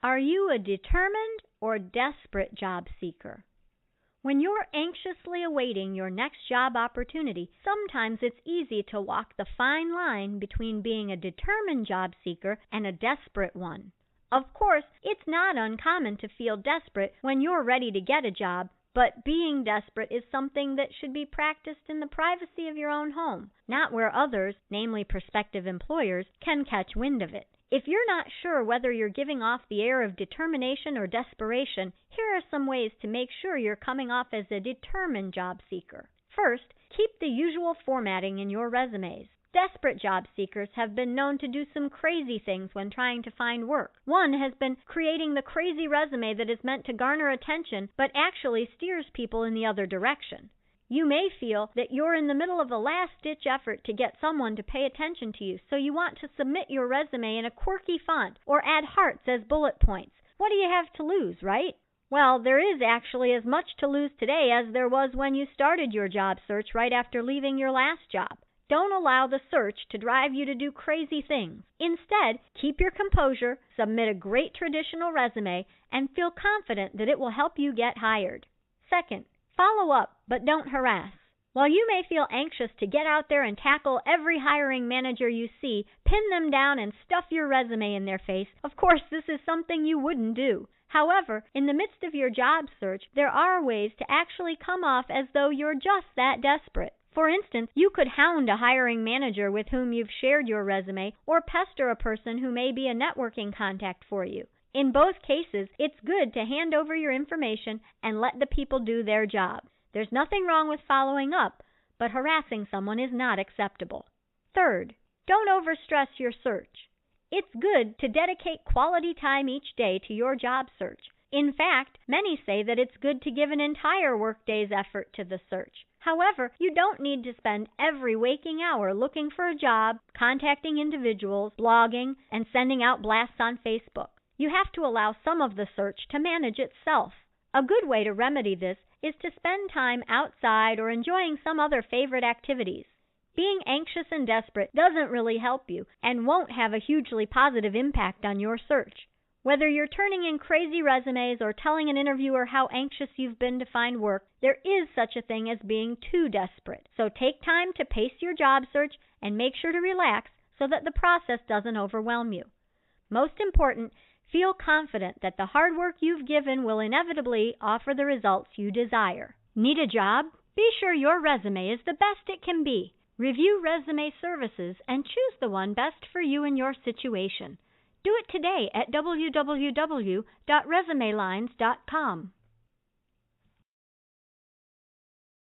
Are you a determined or desperate job seeker? When you're anxiously awaiting your next job opportunity, sometimes it's easy to walk the fine line between being a determined job seeker and a desperate one. Of course, it's not uncommon to feel desperate when you're ready to get a job, but being desperate is something that should be practiced in the privacy of your own home, not where others, namely prospective employers, can catch wind of it. If you're not sure whether you're giving off the air of determination or desperation, here are some ways to make sure you're coming off as a determined job seeker. First, keep the usual formatting in your resumes. Desperate job seekers have been known to do some crazy things when trying to find work. One has been creating the crazy resume that is meant to garner attention but actually steers people in the other direction. You may feel that you're in the middle of a last-ditch effort to get someone to pay attention to you, so you want to submit your resume in a quirky font or add hearts as bullet points. What do you have to lose, right? Well, there is actually as much to lose today as there was when you started your job search right after leaving your last job. Don't allow the search to drive you to do crazy things. Instead, keep your composure, submit a great traditional resume, and feel confident that it will help you get hired. Second, follow up, but don't harass. While you may feel anxious to get out there and tackle every hiring manager you see, pin them down and stuff your resume in their face, of course this is something you wouldn't do. However, in the midst of your job search, there are ways to actually come off as though you're just that desperate. For instance, you could hound a hiring manager with whom you've shared your resume or pester a person who may be a networking contact for you. In both cases, it's good to hand over your information and let the people do their job. There's nothing wrong with following up, but harassing someone is not acceptable. Third, don't overstress your search. It's good to dedicate quality time each day to your job search. In fact, many say that it's good to give an entire workday's effort to the search. However, you don't need to spend every waking hour looking for a job, contacting individuals, blogging, and sending out blasts on Facebook. You have to allow some of the search to manage itself. A good way to remedy this is to spend time outside or enjoying some other favorite activities. Being anxious and desperate doesn't really help you and won't have a hugely positive impact on your search. Whether you're turning in crazy resumes or telling an interviewer how anxious you've been to find work, there is such a thing as being too desperate. So take time to pace your job search and make sure to relax so that the process doesn't overwhelm you. Most important, feel confident that the hard work you've given will inevitably offer the results you desire. Need a job? Be sure your resume is the best it can be. Review resume services and choose the one best for you and your situation. Do it today at www.resumelines.com.